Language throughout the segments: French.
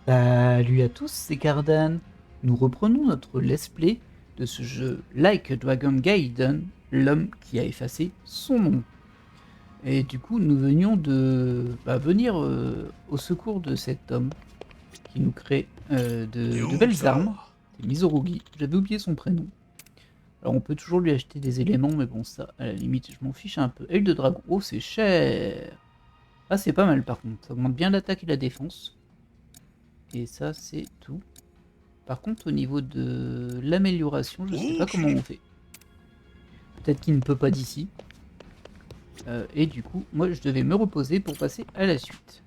Salut à tous, c'est Cardan. Nous reprenons notre let's play de ce jeu Like a Dragon Gaiden, l'homme qui a effacé son nom. Et du coup, nous venions de venir au secours de cet homme qui nous crée de belles armes. C'est Mizorugi, j'avais oublié son prénom. Alors on peut toujours lui acheter des éléments, mais bon ça, à la limite, je m'en fiche un peu. Aile de dragon, oh c'est cher. Ah c'est pas mal par contre, ça augmente bien l'attaque et la défense. Et ça c'est tout. Par contre, au niveau de l'amélioration, je sais pas comment on fait. Peut-être qu'il ne peut pas d'ici. Et du coup, moi, je devais me reposer pour passer à la suite.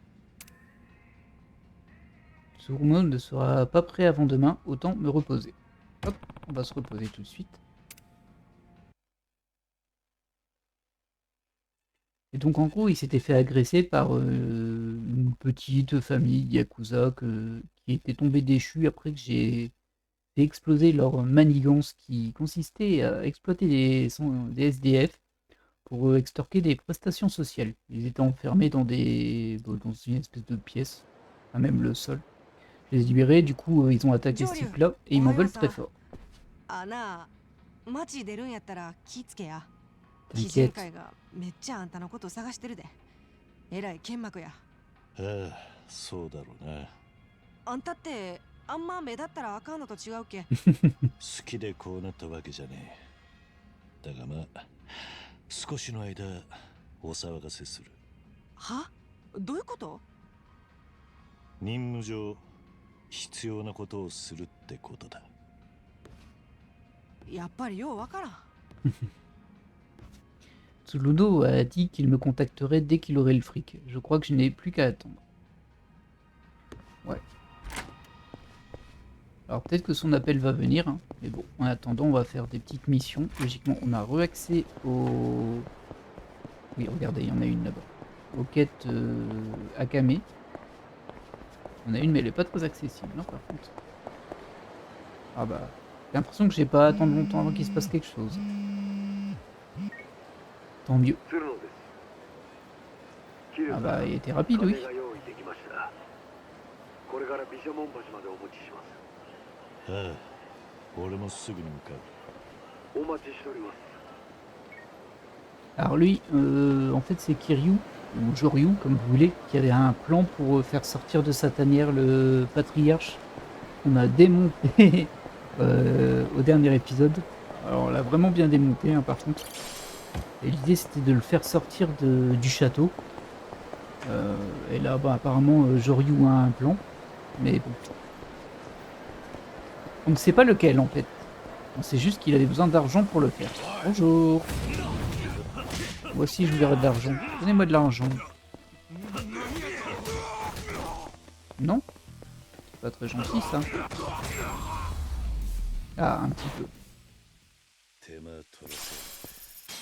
Ce round ne sera pas prêt avant demain, autant me reposer. Hop, on va se reposer tout de suite. Et donc, en gros, il s'était fait agresser par une petite famille Yakuza qui était tombée déchue après que j'ai fait exploser leur manigance qui consistait à exploiter des SDF pour extorquer des prestations sociales. Ils étaient enfermés dans dans une espèce de pièce, à même le sol. Je les ai libérés, du coup ils ont attaqué ce type-là et ils m'en veulent très fort. T'inquiète. そうだろうな。あんたってあんま目立ったらあかんのと違うけ。好きでこうなったわけじゃねえ。だがまあ少しの間お騒がせする。は？どういうこと？任務上必要なことをするってことだ。やっぱりようわからん。Tsuruno a dit qu'il me contacterait dès qu'il aurait le fric. Je crois que je n'ai plus qu'à attendre. Ouais. Alors peut-être que son appel va venir, hein. Mais bon, en attendant, on va faire des petites missions. Logiquement, on a re-accès au... Oui, regardez, il y en a une là-bas. Aux quêtes Akame. On a une, mais elle est pas très accessible, non, par contre. Ah bah, j'ai l'impression que j'ai pas à attendre longtemps avant qu'il se passe quelque chose. Tant mieux. Ah bah, il était rapide, oui. Alors lui, en fait c'est Kiryu, ou Joryu, comme vous voulez, qui avait un plan pour faire sortir de sa tanière le patriarche qu'on a démonté au dernier épisode. Alors on l'a vraiment bien démonté, hein, par contre. Et l'idée c'était de le faire sortir du château. Et là, bah, apparemment, Joryu a un plan, mais bon. On ne sait pas lequel en fait. On sait juste qu'il avait besoin d'argent pour le faire. Bonjour. Moi aussi je voudrais de l'argent. Donnez-moi de l'argent. Non? C'est pas très gentil ça. Ah, un petit peu.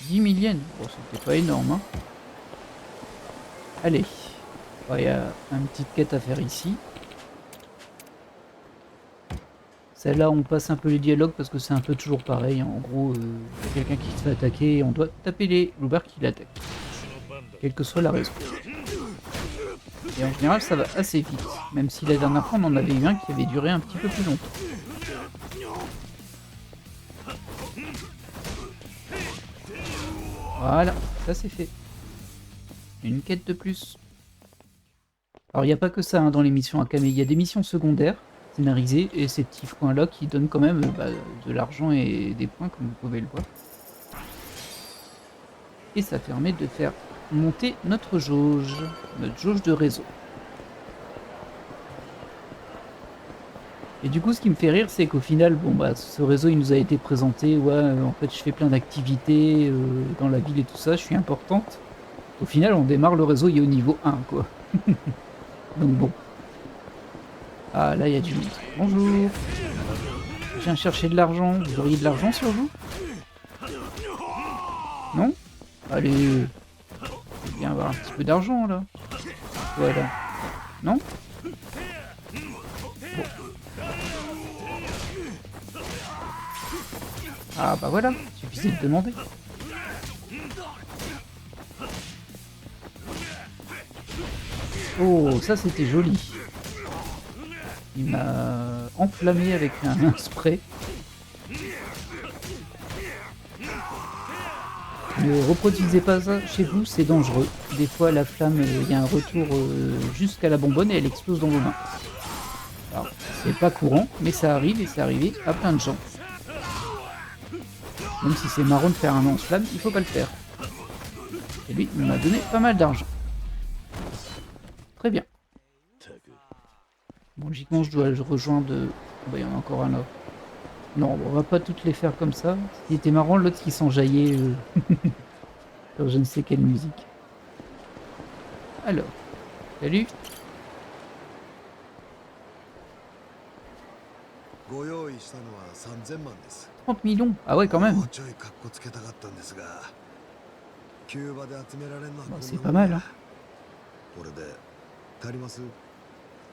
10 000 yens. Bon, c'était pas énorme, hein. Allez. Il y a une petite quête à faire ici. Celle-là, on passe un peu les dialogues parce que c'est un peu toujours pareil. Hein. En gros, il y a quelqu'un qui se fait attaquer et on doit taper les loupards qui l'attaquent. Quelle que soit la raison. Et en général, ça va assez vite. Même si la dernière fois, on en avait eu un qui avait duré un petit peu plus longtemps. Voilà, ça c'est fait. Une quête de plus. Alors, il n'y a pas que ça hein, dans les missions Akame. Il y a des missions secondaires scénarisées et ces petits points-là qui donnent quand même de l'argent et des points, comme vous pouvez le voir. Et ça permet de faire monter notre jauge de réseau. Et du coup, ce qui me fait rire, c'est qu'au final, bon bah, ce réseau, il nous a été présenté. Ouais, en fait, je fais plein d'activités dans la ville et tout ça. Je suis importante. Au final, on démarre le réseau, il est au niveau 1, quoi. Donc bon. Ah, là, il y a du monde. Bonjour. Je viens chercher de l'argent. Vous auriez de l'argent sur vous? Non? Allez. Je viens avoir un petit peu d'argent, là. Voilà. Non? Bon. Ah, bah voilà. Suffisait de demander. Oh, ça, c'était joli. Il m'a enflammé avec un spray. Ne reproduisez pas ça chez vous, c'est dangereux. Des fois, la flamme, il y a un retour jusqu'à la bonbonne et elle explose dans vos mains. Alors, c'est pas courant, mais ça arrive et c'est arrivé à plein de gens. Même si c'est marrant de faire un lance-flamme, il faut pas le faire. Et lui, il m'a donné pas mal d'argent. Très bien. Bon, logiquement, je dois le rejoindre... Oh, bah, il y en a encore un là. Non, on va pas toutes les faire comme ça. Ce qui était marrant, l'autre qui s'enjaillait sur je ne sais quelle musique. Alors, salut. 30 millions. Ah ouais, quand même. Bon, c'est pas mal, hein.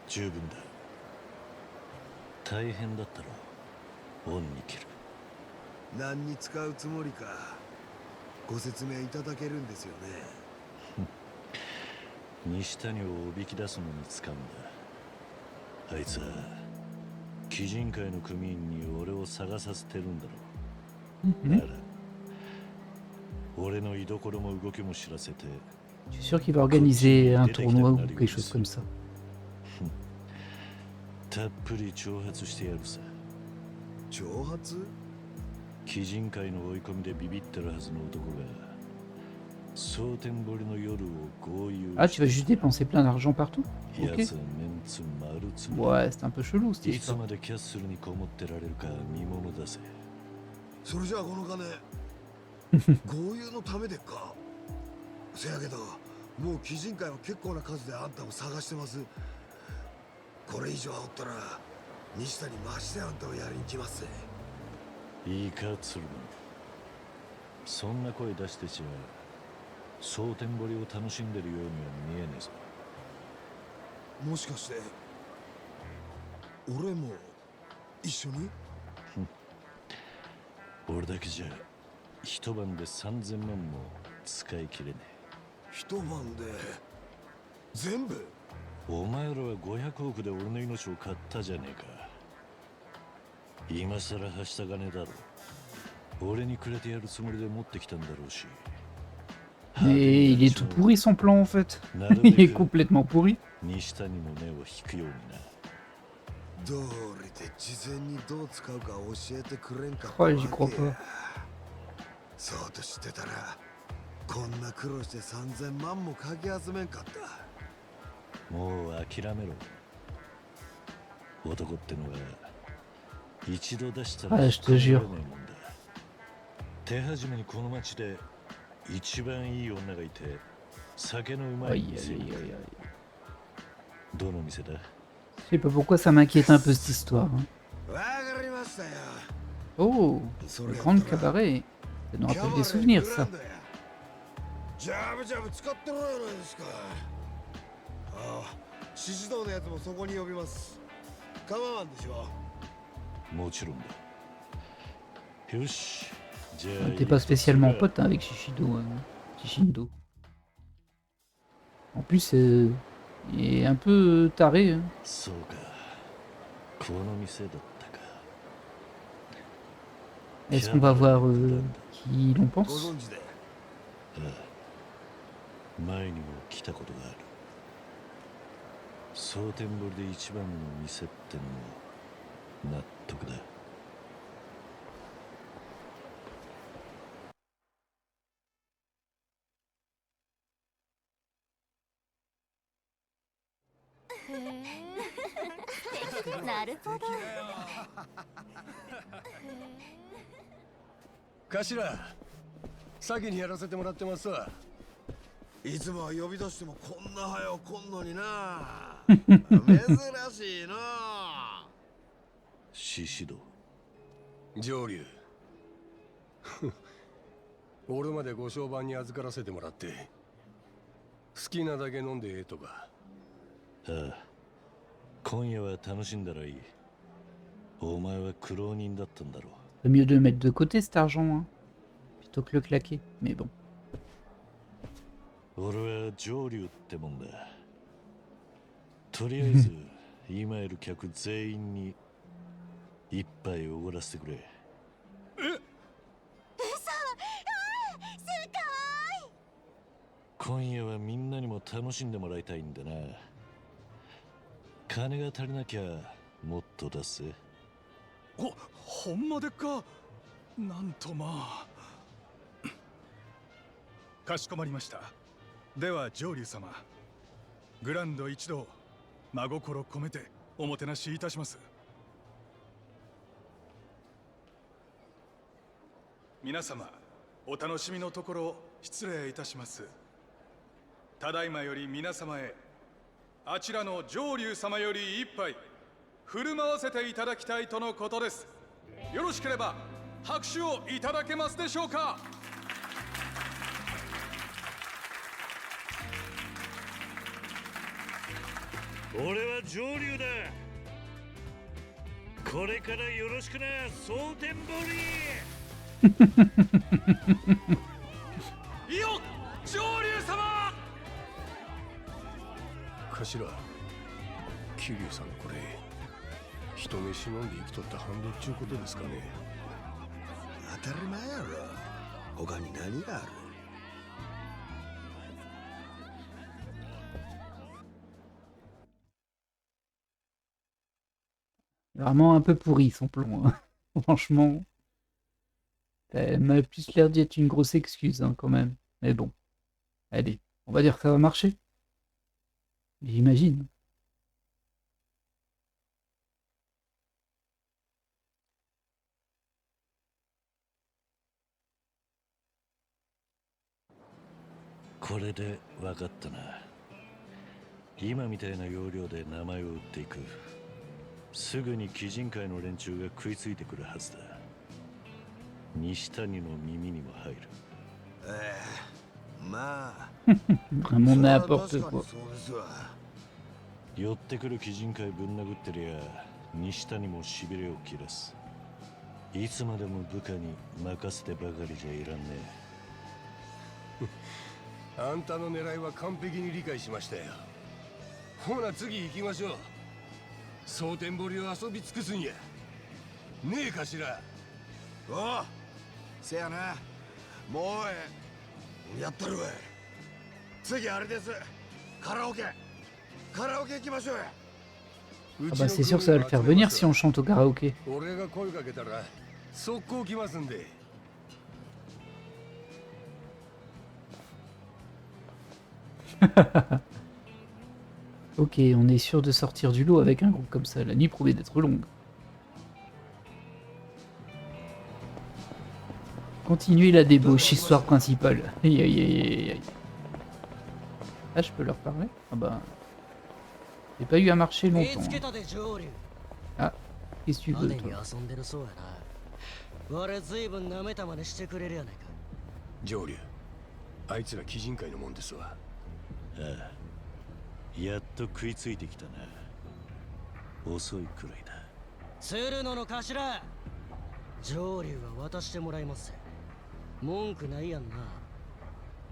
十分だ。大変だったろ。恩に切る。何に使うつもりか。ご説明いただけるんですよね。西谷をおびき出すのに使うんだ。あいつは鬼人会の組員に俺を探させてるんだろう。なら、俺の居所も動きも知らせて。Je suis sûr qu'il va organiser un tournoi ou quelque chose comme ça. たっぷり挑発してやるさ。挑発？鬼人会の追い込みでビビってるはずの男が蒼天堀の夜を豪遊。Ah, tu vas juste dépenser plein d'argent partout? Ok. Ouais, c'est un peu chelou cette histoire. いつまでキャッスルにこもってられるか見ものだぜ。それじゃあこの金豪遊のためでっか。せやけどもう鬼人会は結構な数であんたを探してます。これ以上おったら西谷マジであんたをやりに来ますぜ。いいか鶴間、そんな声出してちゃ蒼天堀を楽しんでるようには見えねえぞ。もしかして俺も一緒に？俺だけじゃ一晩で3000万も使い切れねえ。一晩で全部？お前らは500億で俺の命を買ったじゃねえか。今さらはした金だろ。俺にくれてやるつもりで持ってきたんだろうし。Mais il est tout pourri son plan en fait. Il est complètement pourri. 西谷の目を引くようにな。どうりで事前にどう使うか教えてくれんか。Oh, j'y crois pas. そうと知ってたらこんな苦労して3000万もかき集めんかった。もう諦めろ。男ってのが一度出したらje te jure。手始めにこの町で一番いい女がいて酒のうまい店。どの店だ？ Je sais pas pourquoi ça m'inquiète un peu cette histoire. Oh, le grand cabaret. Ça nous rappelle des souvenirs, ça. ジャブジャブ使ってろやないですか。ああ、獅子堂のやつもそこに呼びます。構わんでしょ。もちろんだ。よし。じゃあ。T'es pas spécialement pote hein, avec Shishido. Shishindo. En plus, il est un peu taré. Hein. そうか。この店だったか。Est-ce qu'on va voir qui l'on pense? 前にも来たことがある。蒼天堀で一番の店ってのも納得だ。なるほど。頭、先にやらせてもらってますわ。いつもは呼び出してもこんな早う来んのにな。珍しいな。獅子堂。上流。俺までご商売に預からせてもらって、好きなだけ飲んでええとか。ああ、今夜は楽しんだらいい。お前は苦労人だったんだろう。C'est mieux de mettre de côté cet argent, hein, plutôt que le claquer. Mais bon. 俺は上流ってもんだ。とりあえず今いる客全員に一杯おごらせてくれ。今夜はみんなにも楽しんでもらいたいんだな。金が足りなきゃもっと出せ。ほんまでっか。なんとまあ。かしこまりました。では上流様、グランド一同真心込めておもてなしいたします。皆様お楽しみのところ失礼いたします。ただいまより皆様へあちらの上流様より一杯振る舞わせていただきたいとのことです。よろしければ拍手をいただけますでしょうか。俺は上流だ。これからよろしくな、蒼天堀。いいよ上流様。頭桐生さんこれ人飯飲んで生きとった反動っちゅうことですかね。当たり前やろ。他に何がある。Vraiment un peu pourri son plan, hein. Franchement. Ça m'a plus l'air d'être une grosse excuse hein, quand même. Mais bon. Allez, on va dire que ça va marcher. J'imagine.これで分かったな。今みたいな要領で名前を売っていく。すぐに鬼人会の連中が食いついてくるはずだ。西谷の耳にも入る。まあ Vraiment n'importe quoi. そうですわ。寄ってくる鬼人会ぶん殴ってりゃ西谷もしびれを切らす。いつまでも部下に任せてばかりじゃいらんねあんたの狙いは完璧に理解しましたよ。ほな次行きましょう。蒼天堀を遊び尽くすんや。ねえ頭。おうせやな。もうやったるわい。次あれです。カラオケ行きましょうや。 Ah bah c'est sûr que ça va le faire venir si on chante au karaoké. 俺が声かけたら速攻来ますんで。Ok, on est sûr de sortir du lot avec un groupe comme ça. La nuit promet d'être longue. Continuez la débauche, histoire principale. Aïe aïe aïe aïe aïe. Ah, je peux leur parler? Ah bah... J'ai pas eu à marcher longtemps. Ah, qu'est-ce que tu veux, toi? 上流、あいつら鬼人会のもんですわ。ああ、やっと食いついてきたな。遅いくらいだ。鶴野の頭、上流は渡してもらいます。文句ないやんな。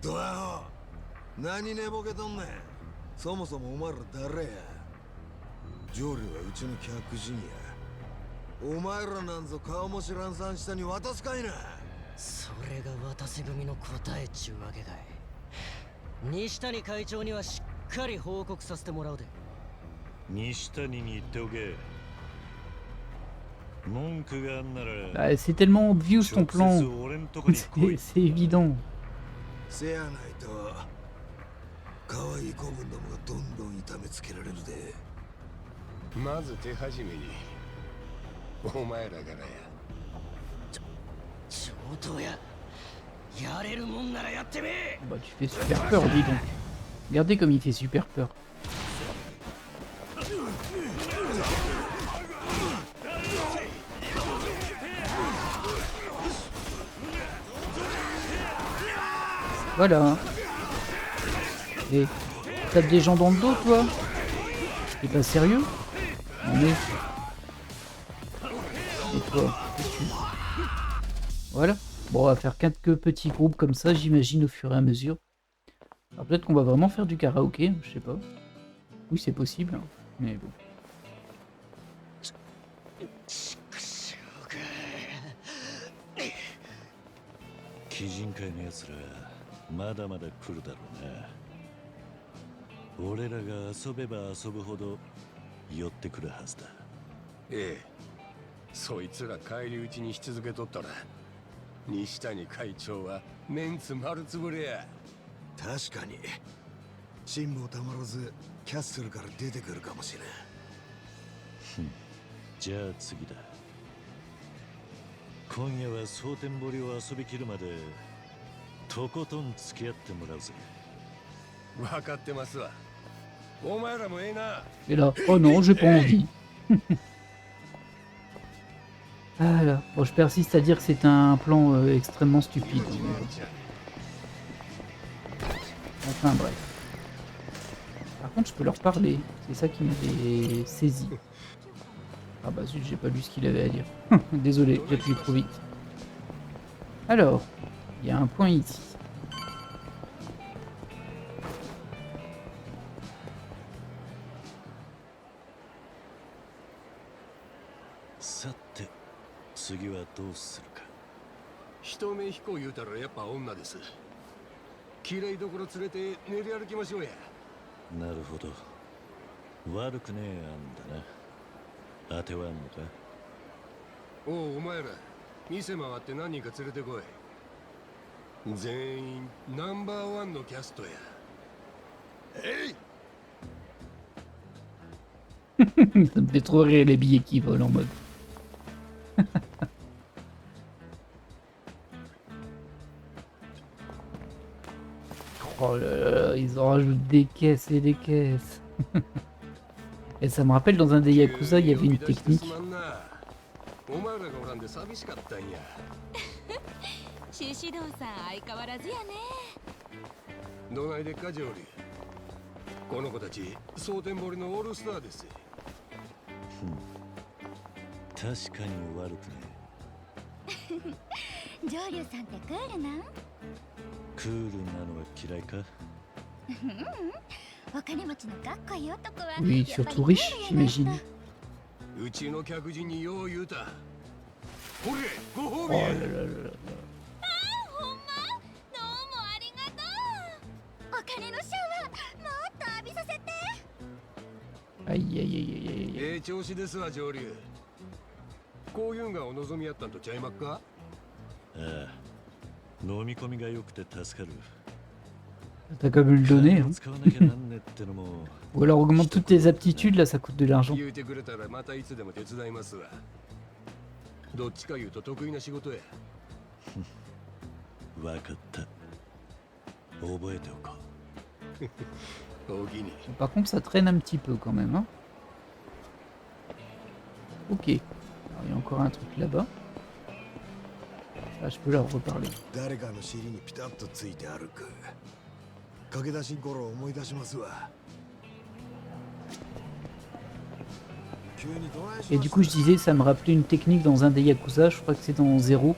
どやほ、何寝ぼけとんねん。そもそもお前ら誰や。上流はうちの客人や。お前らなんぞ顔も知らんさん下に渡すかいな。それが渡せ組の答えっちゅうわけかい。西谷会長にはしっかり報告させてもらうで。西谷に言っておけ。文句があんなら。Bah, c'est tellement obvious ton plan. C'est évident. せやないと可愛い子分どもがどんどん痛めつけられるで。まず手始めにお前らからや。上等や。やれるもんならやってみ。 Bah, tu fais super peur, dis donc. Regardez comme il fait super peur. Voilà. Et tape des gens dans le dos, toi. T'es pas sérieux? Mais... Et toi, qu'est-ce que tu... Voilà. Bon, on va faire quelques petits groupes comme ça, j'imagine, au fur et à mesure. Alors peut-être qu'on va vraiment faire du karaoké, je sais pas. Oui, c'est possible, hein, mais bon. 鬼人会のやつらまだまだ来るだろうな。俺らが遊べば遊ぶほど寄ってくるはずだ。ええ、そいつら返り討ちにし続けとったら西谷会長はメンツ丸つぶれや。確かに辛抱たまらずキャッスルから出てくるかもしれん。じゃあ次だ。今夜は蒼天堀を遊びきるまでとことん付き合ってもらうぜ。分かってますわ。お前らもええな。 Et là, oh non, j'ai pas envie. Ah là, bon, je persiste à dire que c'est un plan extrêmement stupide. Enfin bref. Par contre, je peux leur parler. C'est ça qui m'avait saisi. Ah bah zut, j'ai pas lu ce qu'il avait à dire. Désolé, j'ai appuyé trop vite. Alors, il y a un point ici.さて次はどうするか。一目飛行言うたらやっぱ女です。綺麗どころ連れて練り歩きましょうや。なるほど。悪くねえ案だな。当てはんのか。おう、お前ら店回って何人か連れてこい。全員ナンバーワンのキャストや。えい。 Ça me fait trop rire les billets qui volent en mode. Oh là là, ils en rajoutent des caisses et des caisses. Et ça me rappelle dans un des Yakuza, il y avait une technique. お前らがおらんで寂しかったんや。獅子堂さん相変わらずやね。どないでっかジョーリー。この子たち蒼天堀のオールスターです。確かに悪くね上流さんってクールなん？クールなのは嫌いか。お金持ちのかっこいい男は Oui, surtout riche, j'imagine. うちの客人によう言うた。ほれ、ご褒 Oh 美や。 là là là là. ほんま？どうもありがとう。お金のシャワーもっと浴びさせて。 Aïe aïe aïe aïe aïe. ええ調子ですわ上流。こういうんがお望みやったんとちゃいまっか。ああ、飲み込みが良くて助かる。 T'as qu'à me le donner. Hein. 使わなきゃなんねってのも Ou alors augmente toutes tes aptitudes, là ça coûte de l'argent. 言うてくれたらまたいつでも手伝いますわ。どっちか言うと得意な仕事や。わかった。覚えておこう。おおきに。 Par contre ça traîne un petit peu quand même. Hein. Ok. Alors, il y a encore un truc là-bas. Là je peux leur reparler. 誰かの尻にピタッとついて歩く。駆け出しん頃を思い出しますわ。 Et du coup je disais ça me rappelait une technique dans un des Yakuza, je crois que c'est dans Zero,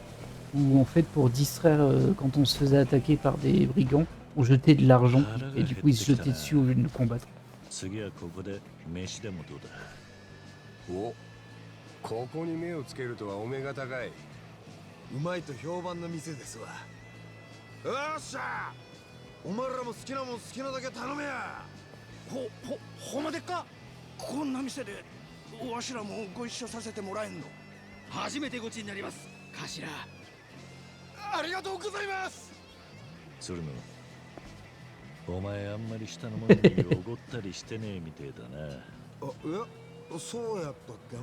où en fait pour distraire quand on se faisait attaquer par des brigands, on jetait de l'argent et du coup ils se jetaient dessus au lieu de nous combattre. 次はここで飯でもどうだ。お、ここに目をつけるとはお目が高い。うまいと評判の店ですわ。よっしゃ、お前らも好きなもん好きなだけ頼めや。ほんまでっか。こんな店でわしらもご一緒させてもらえんの？初めてごちになります頭。ありがとうございます。鶴野、お前あんまり下のものにおごったりしてねえみてえだな。あ、いや、そうやったっけな。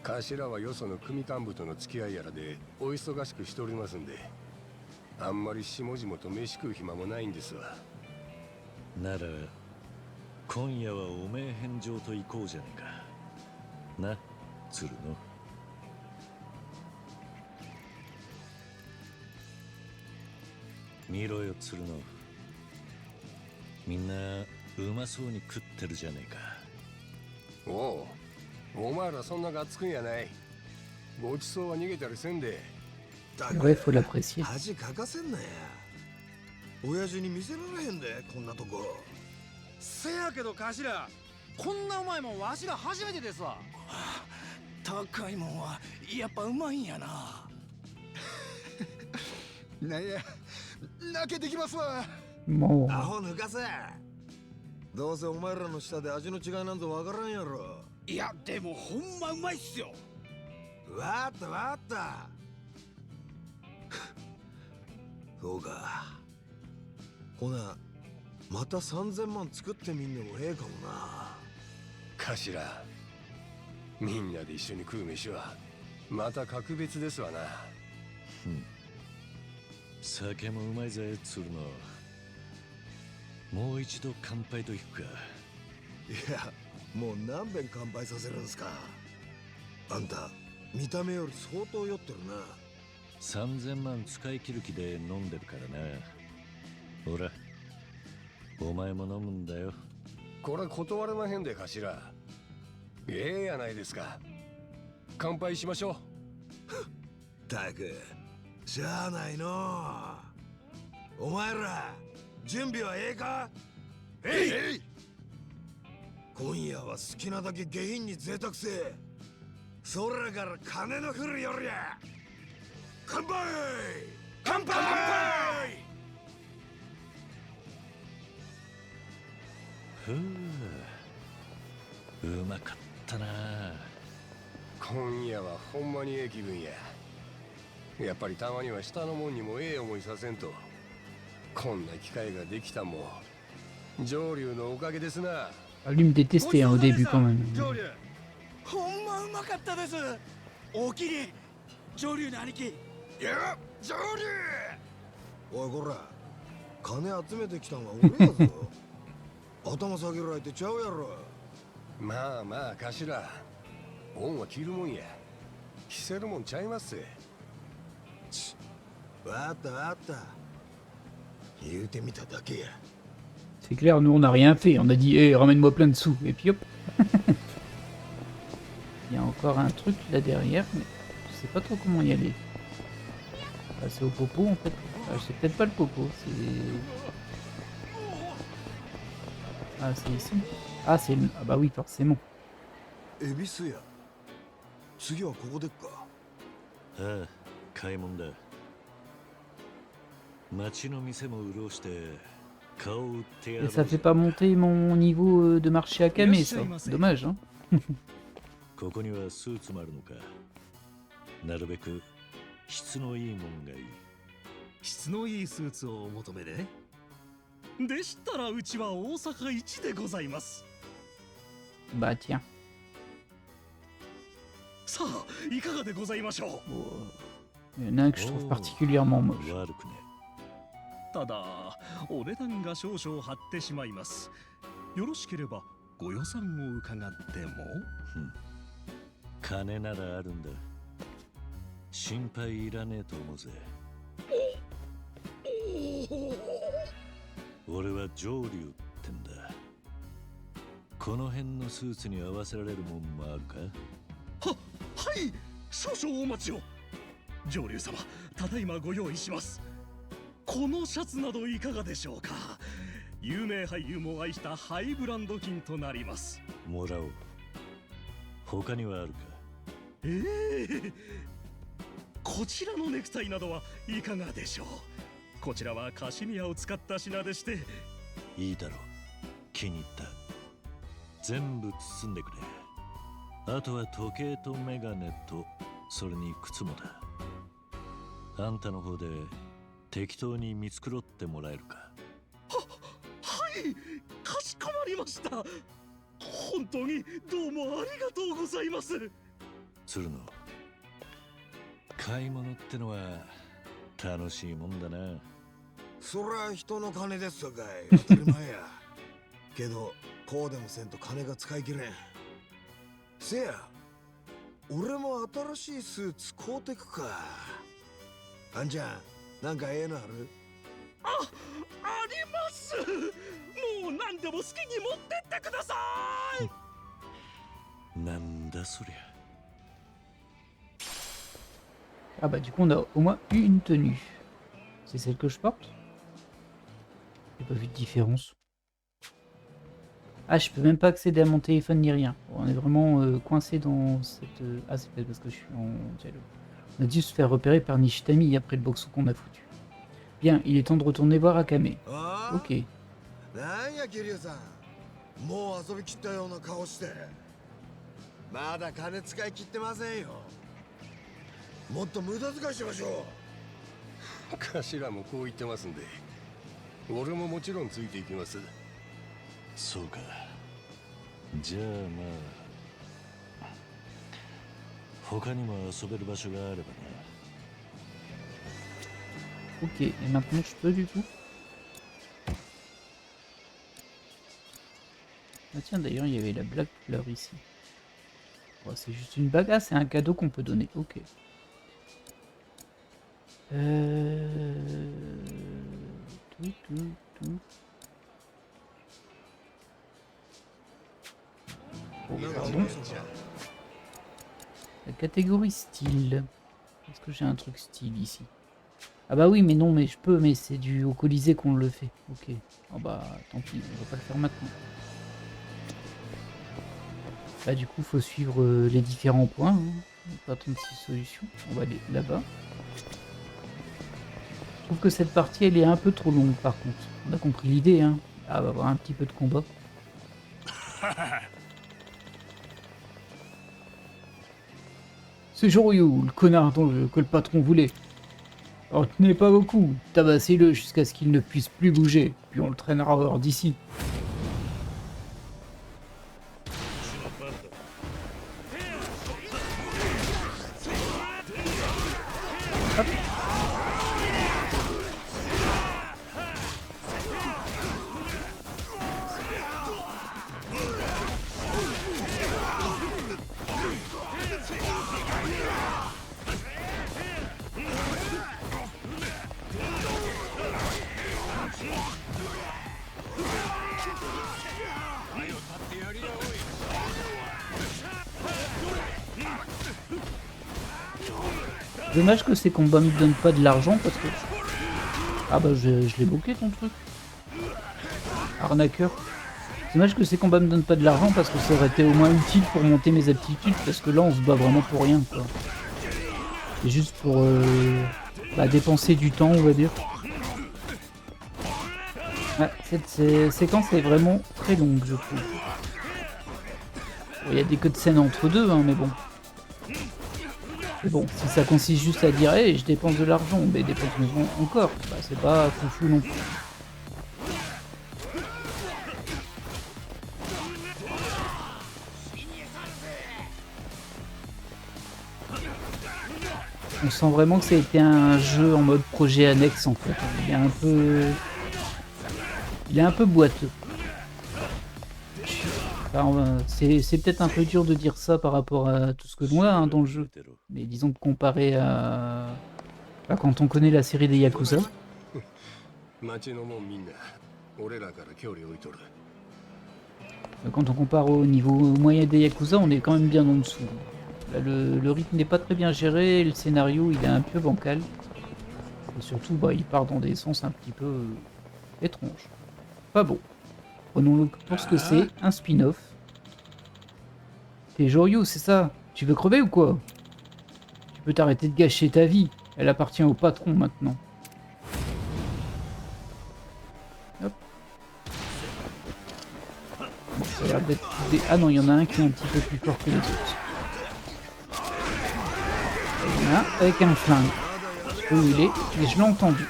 頭はよその組幹部との付き合いやらでお忙しくしておりますんで、あんまり下々と飯食う暇もないんですわ。なら今夜はおめえ返上と行こうじゃねえかな、鶴野。見ろよ鶴野、みんなうまそうに食ってるじゃねえか。おう、お前らそんながっつくんやない。ごちそうは逃げたりせんで。 Ouais, faut l'apprécier. 恥かかせんなや。親父に見せられへんで、こんなとこ。せやけど頭、こんなうまいもんわしら初めてですわ。高いもんはやっぱうまいんやな。なんや泣けてきますわ。Bon. アホ抜かせ。どうせお前らの舌で味の違いなんぞわからんやろ。いやでもほんまうまいっすよ。わかったわかったそうか。ほなまた3000万作ってみんでもええかもな。頭、みんなで一緒に食う飯はまた格別ですわな。酒もうまいぜ鶴野。もう一度乾杯といくか。いやもう何遍乾杯させるんすか。あんた見た目より相当酔ってるな。3000万使い切る気で飲んでるからな。ほらお前も飲むんだよ。これ断れまへんで頭。ええやないですか。乾杯しましょう。たくしゃあないのう。お前ら準備はええか。えい。今夜は好きなだけ下品に贅沢せえ。空から金の降る夜や。乾杯乾杯。ふう、うまかったな。今夜はほんまにええ気分や。やっぱりたまには下のもんにもええ思いさせんと。こんな機会ができたもん上流のおかげですな。Ah, lui me détestait hein, au début quand même. 上流ほんまうまかったです。おきに上流の兄貴。いや上流。おいこら金集めてきたんは俺やぞ頭下げる相手ちゃうやろ。まあまあ頭、恩は着るもんや。着せるもんちゃいますぜ。わかったわかった。言うてみただけや。 C'est clair, nous on n'a rien fait. On a dit, hey, ramène-moi plein de sous. Et puis hop. Il y a encore un truc là derrière, mais je sais pas trop comment y aller. Ah, c'est au popo en fait. Ah, c'est peut-être pas le popo, c'est... Ah, c'est ici. Ah, c'est... Ah bah oui, forcément. 恵比寿屋。次はここでっか。ああ、買い物だ。町の店も潤して顔を売ってやろ Et う ça ぜ。 fait pas monter mon niveau de marché à Kamé, ça. Dommage, hein. ここにはスーツもあるのか。なるべく質のいいもんがいい。質のいいスーツをお求めで。でしたらうちは大阪一でございます。 Bah tiens. さあいかがでございましょう。 Oh. Il y en a un que je trouve particulièrement moche. 悪くね。ただお値段が少々張ってしまいます。よろしければご予算を伺っても。金ならあるんだ。心配いらねえと思うぜ。俺は上流ってんだ。この辺のスーツに合わせられるもんもあるか。はい少々お待ちを。上流様ただいまご用意します。このシャツなどいかがでしょうか。有名俳優も愛したハイブランド品となります。もらおう。他にはあるか。こちらのネクタイなどはいかがでしょう。こちらはカシミヤを使った品でして。いいだろう。気に入った。全部包んでくれ。あとは時計とメガネとそれに靴もだ。あんたの方で適当に見繕ってもらえるか。はいかしこまりました。本当にどうもありがとうございます。鶴野、買い物ってのは楽しいもんだな。そりゃ人の金ですさかい。当たり前や。けどこうでもせんと金が使い切れん。せや俺も新しいスーツ買うてくか。あんちゃんなんかええのある？あります。もう何でも好きに持ってってください。なんだそりゃ。 Ah bah du coup on a au moins une tenue. C'est celle que je porte? J'ai pas vu de différence. Ah je peux même pas accéder à mon téléphone ni rien. On est vraiment coincé dans cette... Ah c'est peut-être parce que je suis en dialogue. On a dû se faire repérer par Nishitami après le boxon qu'on a foutu. Bien, il est temps de retourner voir Akame. ああ Ok. なんや桐生さんもう遊びきったような顔してまだ金使い切ってませんよもっと無駄遣いしましょ頭もこう言ってますんで俺ももちろんついていきます。そうか。じゃあまあ他にも遊べる場所があればな。 Ok, et maintenant je peux du coup. Ah tiens, d'ailleurs il y avait la blague fleur ici. Oh, c'est juste une bague, ah, c'est un cadeau qu'on peut donner, ok. Tout. Oh, pardon. La catégorie style. Est-ce que j'ai un truc style ici? Ah bah oui, mais non, mais je peux, mais c'est du au Colisée qu'on le fait. Ok. Oh bah tant pis, on va pas le faire maintenant. Là du coup, faut suivre les différents points. Hein. Pas 36 solutions. On va aller là-bas. Je trouve que cette partie, elle est un peu trop longue par contre. On a compris l'idée, hein. Ah, on va avoir un petit peu de combat. C'est Joryu, le connard que le patron voulait. Alors tenez pas beaucoup, tabassez-le jusqu'à ce qu'il ne puisse plus bouger, puis on le traînera hors d'ici. Hop. Dommage que ces combats me donnent pas de l'argent parce que... Ah bah je l'ai bloqué ton truc. Arnaqueur. Dommage que ces combats me donnent pas de l'argent parce que ça aurait été au moins utile pour monter mes aptitudes parce que là on se bat vraiment pour rien quoi. C'est juste pour dépenser du temps on va dire. Ouais, cette séquence est vraiment très longue je trouve. Il y a des cutscenes entre deux hein, mais bon. Mais bon, si ça consiste juste à dire hey, je dépense de l'argent, mais dépense encore, bah, c'est pas foufou non plus. On sent vraiment que ça a été un jeu en mode projet annexe en fait. Il est un peu boiteux. Enfin, c'est peut-être un peu dur de dire ça par rapport à tout ce que l'on voit hein, dans le jeu. Mais disons que comparé à... Enfin, quand on connaît la série des Yakuza... Quand on compare au niveau moyen des Yakuza, on est quand même bien en dessous. Là, le rythme n'est pas très bien géré, le scénario il est un peu bancal. Et surtout, bah, il part dans des sens un petit peu étranges. Pas bon. Prenons-le pour ce que c'est, un spin-off. T'es Joryu, c'est ça? Tu veux crever ou quoi? Tu peux t'arrêter de gâcher ta vie. Elle appartient au patron maintenant. Hop. Bon, ça a l'air d'être... Ah non, il y en a un qui est un petit peu plus fort que les autres. Il y en a un avec un flingue. Je sais pas où il est, mais je l'ai entendu.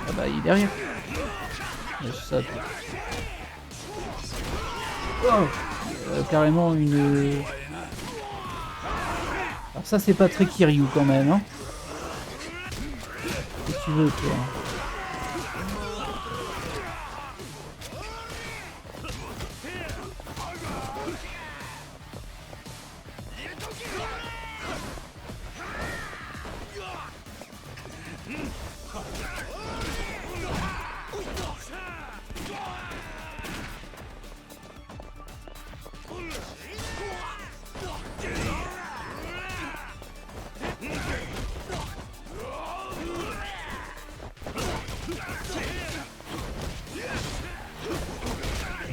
Ah bah il est derrière. Ça, carrément une... Alors ça c'est pas très Kiryu quand même hein. Qu'est-ce que tu veux toi?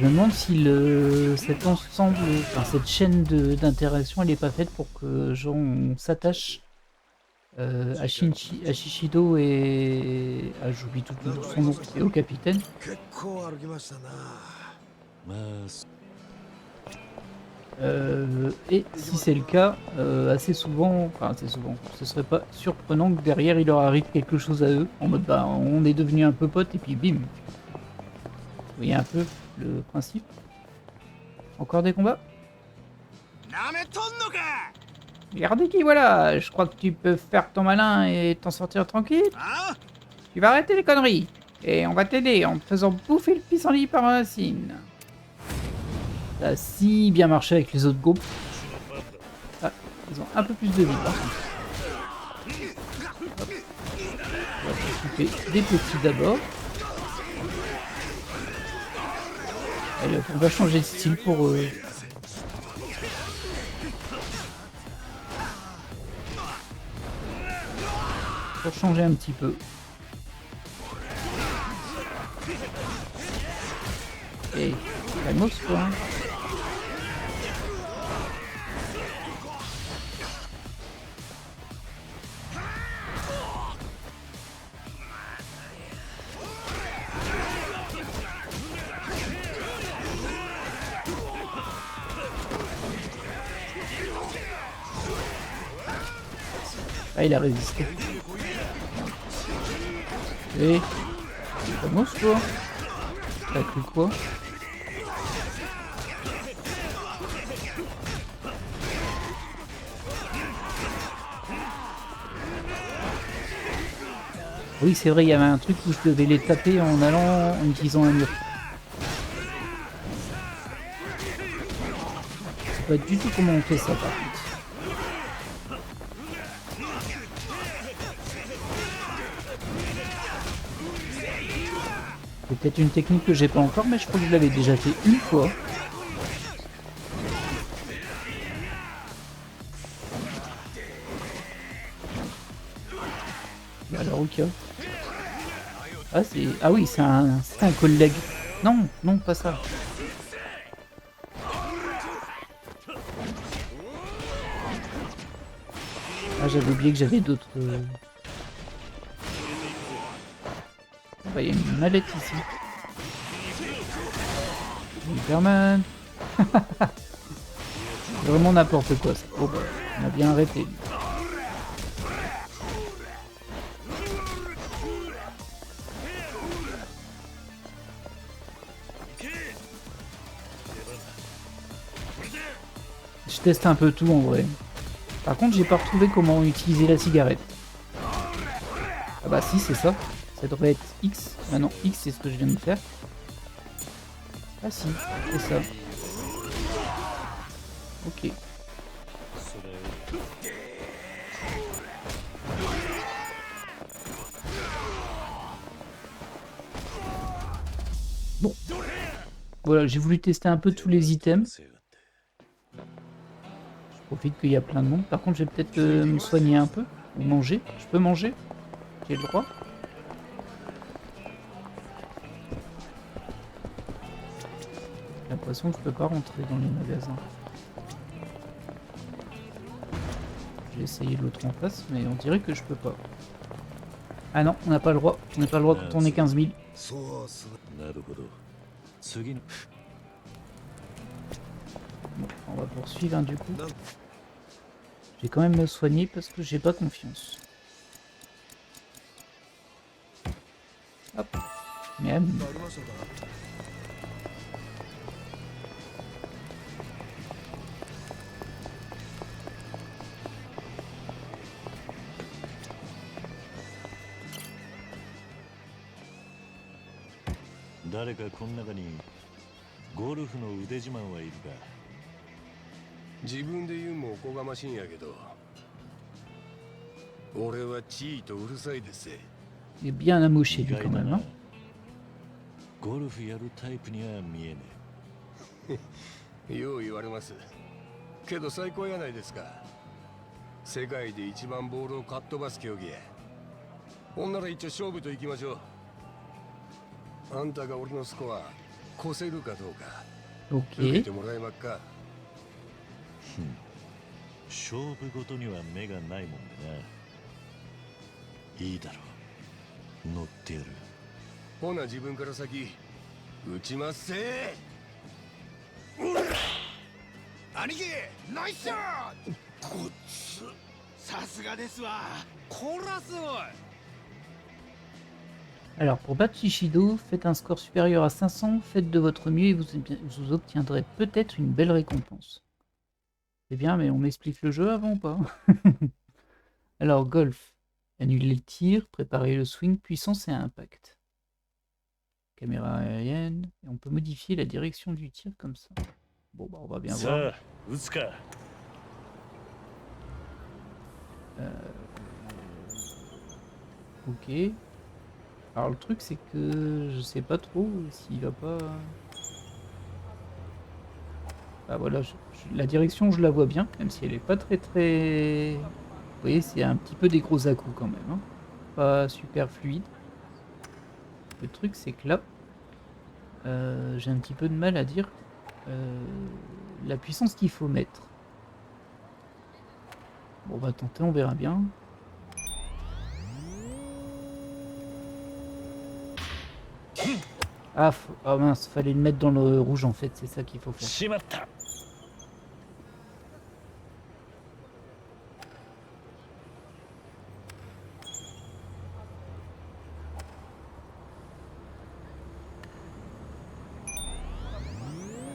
Je me demande si cet ensemble, enfin cette chaîne d'interaction, elle est pas faite pour que genre on s'attache à Shishido et j'oublie tout son nom et au capitaine. 結構歩きましたな。まあ Et si c'est le cas, assez souvent, ce serait pas surprenant que derrière il leur arrive quelque chose à eux, en mode bah on est devenu un peu potes et puis bim. Vous voyez un peu le principe. Encore des combats? なめとんのか。 Regardez qui voilà, je crois que tu peux faire ton malin et t'en sortir tranquille. あ Tu vas arrêter les conneries. Et on va t'aider en te faisant bouffer le pissenlit par un racine. Ça a si bien marché avec les autres groupes. Ah, ils ont un peu plus de vie par contre. Hop. On va s'occuper des petits d'abord. Allez, on va changer de style pour eux. Pour changer un petit peu. Et calmos quoi. Ah, il a résisté. Et calmos quoi. T'as cru quoi? Oui, c'est vrai, il y avait un truc où je devais les taper en allant en utilisant un mur. Je sais pas du tout comment on fait ça par contre. C'est peut-être une technique que j'ai pas encore, mais je crois que je l'avais déjà fait une fois. Alors ok. Ah c'est. Ah oui, c'est un collègue. Non, non, pas ça. Ah j'avais oublié que j'avais d'autres. Bah, il y a une mallette ici. Superman. Vraiment n'importe quoi ça. Oh bah, on a bien arrêté. Je teste un peu tout en vrai. Par contre, j'ai pas retrouvé comment utiliser la cigarette. Ah bah si, c'est ça. Ça devrait être X. Ah non, X c'est ce que je viens de faire. Ah si, c'est ça. Ok. Bon. Voilà, j'ai voulu tester un peu tous les items. Je profite qu'il y a plein de monde. Par contre, je vais peut-être me soigner un peu. Ou manger. Je peux manger? J'ai le droit? J'ai l'impression que je peux pas rentrer dans les magasins. J'ai essayé l'autre en face, mais on dirait que je peux pas. Ah non, on n'a pas le droit. On n'a pas le droit quand on est 15 000. そうっすね。なるほど次の Bon, on va poursuivre du coup. Je vais quand même me soigner parce que j'ai pas confiance. Hop. Miam. ありましたか。誰かこの中にゴルフの腕自慢はいるか自分で言うもおこがましいんやけど俺は地位とうるさいですぜ Il est bien amoché 意 lui 外 quand だ même. な Hein. ゴルフやるタイプには見えねよう言われますけど最高やないですか世界で一番ボールをかっ飛ばす競技やほんなら一応勝負といきましょうあんたが俺のスコア越せるかどうか Ok. 受けてもらえまっか。勝負ごとには目がないもんでな。いいだろう、乗ってやる。ほな自分から先撃ちますせ。兄貴ナイスショット。こっつさすがですわ。こらすごい。 Alors, pour battre Shishido, faites un score supérieur à 500, faites de votre mieux et vous obtiendrez peut-être une belle récompense. C'est bien, mais on m'explique le jeu avant ou pas? Alors, golf. Annulez le tir, préparez le swing, puissance et impact. Caméra aérienne. Et on peut modifier la direction du tir comme ça. Bon, bah, on va bien voir. Ok. Alors le truc c'est que je sais pas trop s'il va pas... Bah voilà, la direction je la vois bien, même si elle est pas très... Vous voyez, c'est un petit peu des gros à-coups quand même, hein. Pas super fluide. Le truc c'est que là, j'ai un petit peu de mal à dire la puissance qu'il faut mettre. Bon, on va tenter, on verra bien. Ah, oh mince, fallait le mettre dans le rouge en fait, c'est ça qu'il faut faire.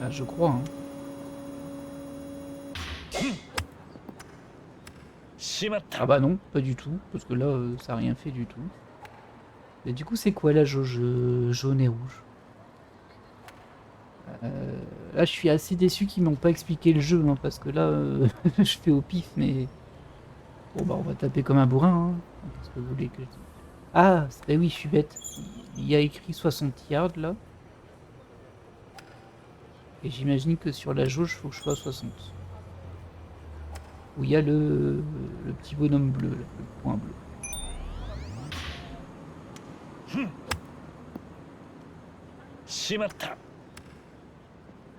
Ah, je crois, hein. Ah bah non, pas du tout, parce que là, ça a rien fait du tout. Et du coup, c'est quoi la jauge jaune et rouge? Là, je suis assez déçu qu'ils m'ont pas expliqué le jeu, hein, parce que là, je fais au pif, mais... Bon bah, on va taper comme un bourrin, hein. Qu'est-ce que vous voulez que je dise? Ah, bah oui, je suis bête. Il y a écrit 60 yards, là. Et j'imagine que sur la jauge, il faut que je sois à 60. Où il y a le petit bonhomme bleu, là, le point bleu.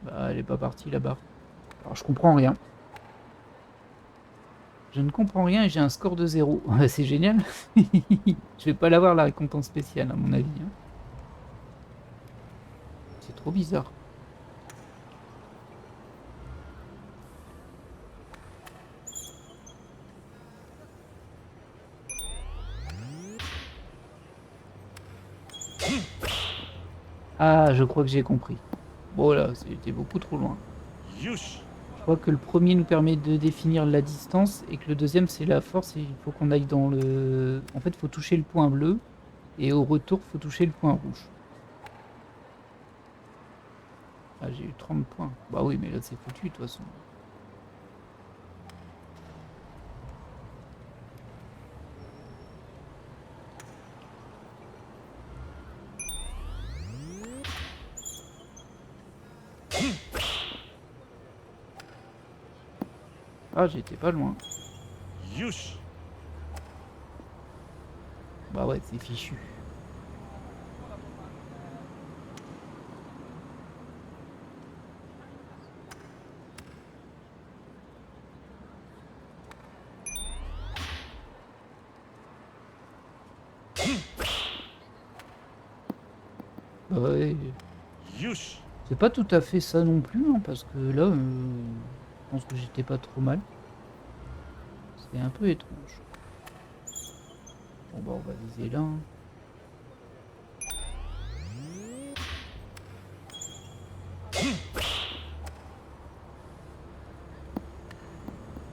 Bah, elle est pas partie là-bas. Alors, je comprends rien. Je ne comprends rien et j'ai un score de 0. C'est génial. Je vais pas l'avoir la récompense spéciale, à mon avis, hein. C'est trop bizarre. Ah, je crois que j'ai compris. Bon là, c'était beaucoup trop loin. Je crois que le premier nous permet de définir la distance et que le deuxième c'est la force et il faut qu'on aille dans le... En fait, il faut toucher le point bleu et au retour, il faut toucher le point rouge. Ah, j'ai eu 30 points. Bah oui, mais là c'est foutu de toute façon. Ah, j'étais pas loin. Bah ouais, c'est fichu. Bah ouais. C'est pas tout à fait ça non plus, hein, parce que là, je pense que j'étais pas trop mal. C'est un peu étrange. Bon bah on va viser là, hein.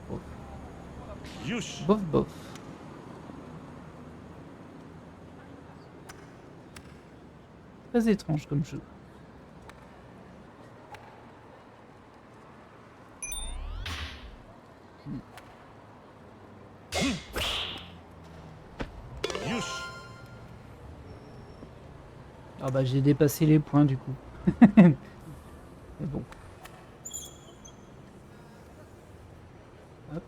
Bof. Bof bof. Très étrange comme jeu. Ah bah j'ai dépassé les points du coup. Mais bon. Hop.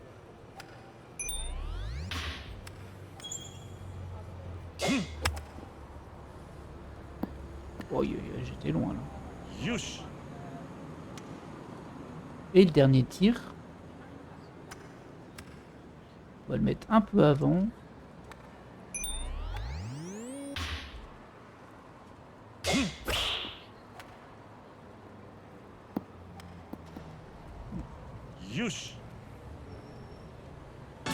Oh, j'étais loin là. よし Et le dernier tir. On va le mettre un peu avant. Yosh.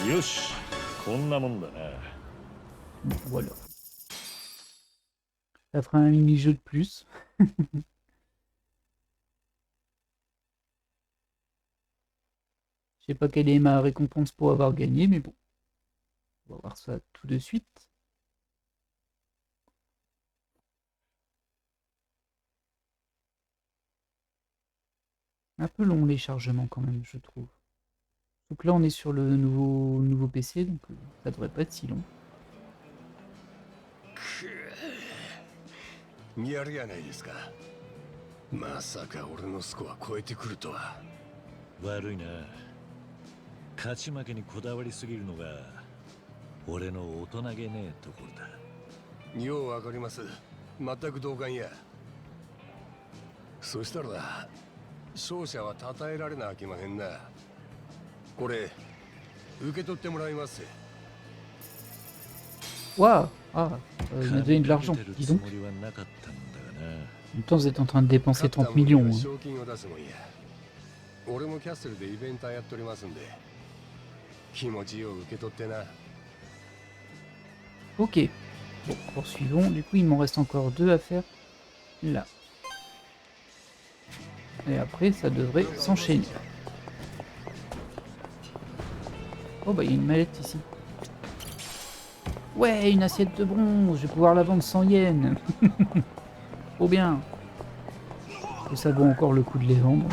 Yosh. こんなもんだな。 Voilà. Ça fera un mini-jeu de plus. Je sais pas quelle est ma récompense pour avoir gagné, mais bon. On va voir ça tout de suite. Un peu long les chargements quand même, je trouve. Donc là on est sur le nouveau PC, donc ça devrait pas être si long. やるやないですか。まさか俺のスコア超えてくるとは。悪いな。勝ち負けにこだわりすぎるのが俺の大人げねえところだ。ようわかります。全く同感や。そしたら勝者は称えられなあきまへんな。これ受け取ってもらいます。 Waouh! Ah, il m'a donné de l'argent, dis donc. En même temps, vous êtes en train de dépenser 30 millions. Hein. 俺もキャッスルでイベントやっておりますんで気持ちを受け取ってな。 Ok. Bon, poursuivons. Du coup, il m'en reste encore 2 à faire. Là. Et après, ça devrait s'enchaîner. Oh, bah, il y a une mallette ici. Ouais, une assiette de bronze. Je vais pouvoir la vendre 100 yens. Trop bien. Et ça vaut encore le coup de les vendre. Ouais.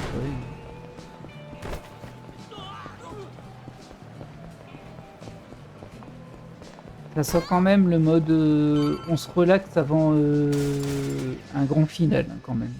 Ça sort quand même le mode on se relaxe avant un grand final hein, quand même.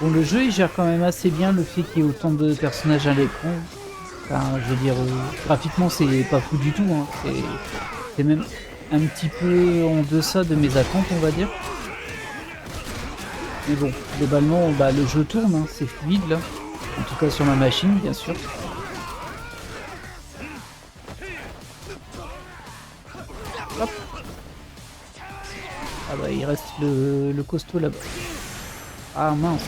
Bon, le jeu il gère quand même assez bien le fait qu'il y ait autant de personnages à l'écran. Enfin, je veux dire, graphiquement c'est pas fou du tout. Hein. C'est même un petit peu en deçà de mes attentes, on va dire. Mais bon, globalement, bah, le jeu tourne, hein, c'est fluide là. En tout cas sur ma machine, bien sûr. Hop. Ah bah il reste le costaud là-bas. Ah mince.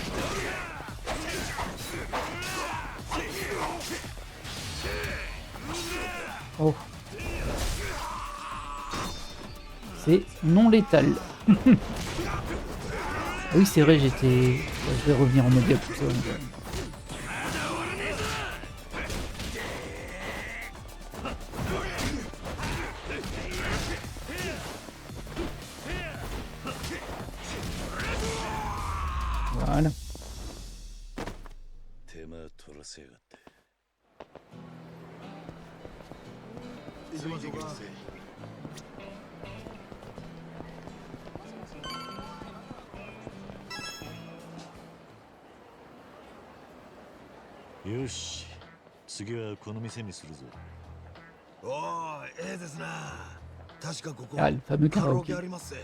Oh. C'est non létal. Oui c'est vrai, j'étais... Je vais revenir en mode Yakuza. Voilà. Yoshi, 次はこの店にするぞ。おー、ええですな。確かここ Ah, le fameux カラオ karaoké. ケありますぜ。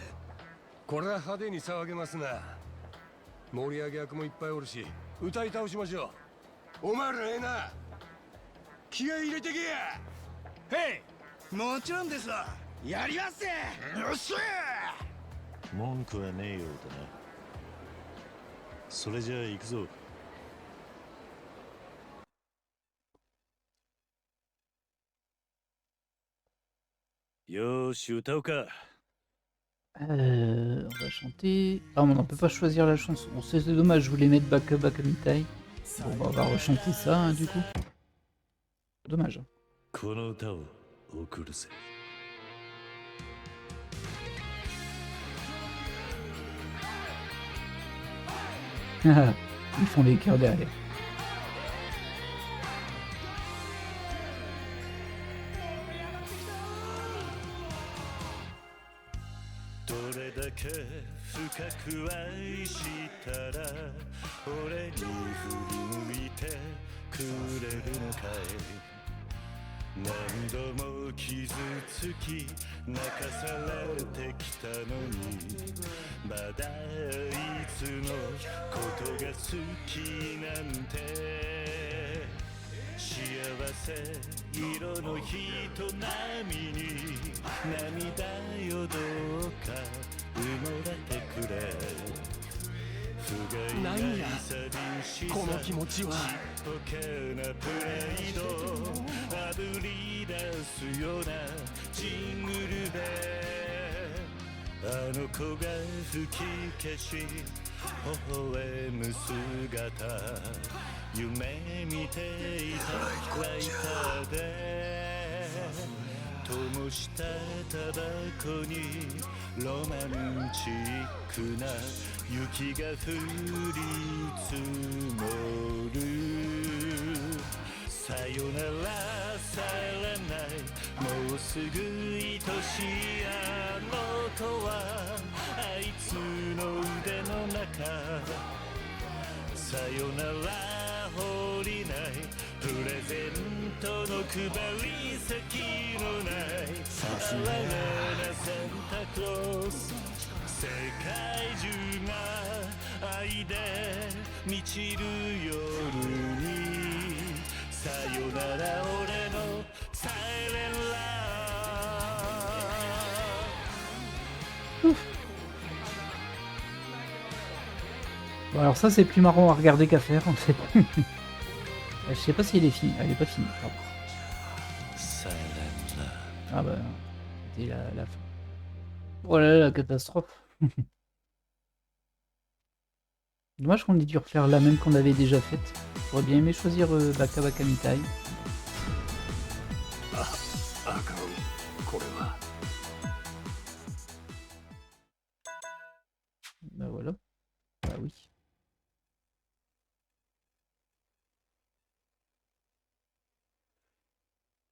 これは派手に騒げますな。盛り上げ役もいっぱいおるし歌い倒しましょう。お前らええな。気合い入れてけや。へい、もちろんですわ。やりますぜ。よっしゃ。文句はねえようだな。それじゃあ行くぞ。よーし、歌うか。On va chanter. Ah, on ne peut pas choisir la chanson. Bon, c'est dommage, je voulais mettre Baka Baka Mitai. Bon, bah, on va rechanter ça, hein, du coup. Dommage. この歌を送るぜ。Ils font les cœurs derrière. ふ愛したら俺に振り向いてくれるのかい何度も傷つき泣かされてきたのにまだいつのことが好きなんて幸せ色の人並みに涙よどうか埋もれてくれなんやこの気持ちはちっぽけなプライドあぶり出すようなジングルベルあの子が吹き消し微笑む姿夢見ていたライターで灯したタバコにロマンチックな雪が降り積もるさよならされないもうすぐ愛しいあの子はあいつの腕の中さよなら降りないプレゼントの配り先のないあられなサンタクロース世界中が愛で満ちる夜にさよなら俺のサイレンラー Bon, alors ça c'est plus marrant à regarder qu'à faire en fait. Je sais pas si elle est finie. Elle est pas finie. Pardon. Ah bah, c'était la fin. Oh là là, la catastrophe. Dommage qu'on ait dû refaire la même qu'on avait déjà faite. J'aurais bien aimé choisir Baka Baka Mitai. Bah voilà. Bah oui.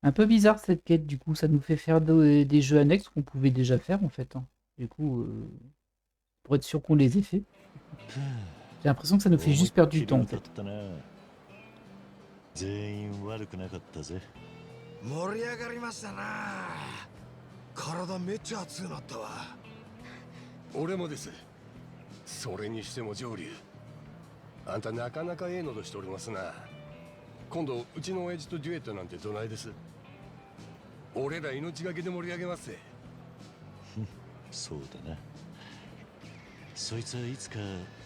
Un peu bizarre cette quête, du coup, ça nous fait faire des jeux annexes qu'on pouvait déjà faire en fait. Hein. Du coup, pour être sûr qu'on les ait fait. J'ai l'impression que ça nous fait juste perdre du temps en fait. 全員悪くなかったぜ盛り上がりましたな体めっちゃ熱くなったわ俺もですそれにしても上流あんたなかなかええのとしておりますな今度うちの親父とデュエットなんてどないです俺ら命がけで盛り上げますぜそうだなそいつはいつか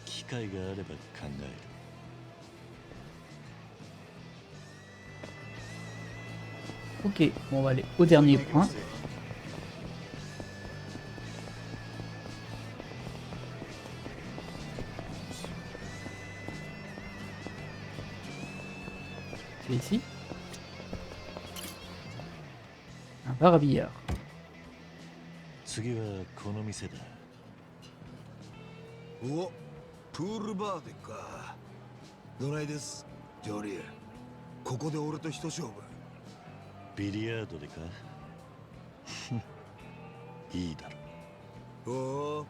機会があれば考える Ok, bon, on va aller au dernier point. C'est ici. Un bar à billard. 次はこの店だおプールバーでかどないですジョリーここで俺と一勝負ビリヤードでかいいだろおお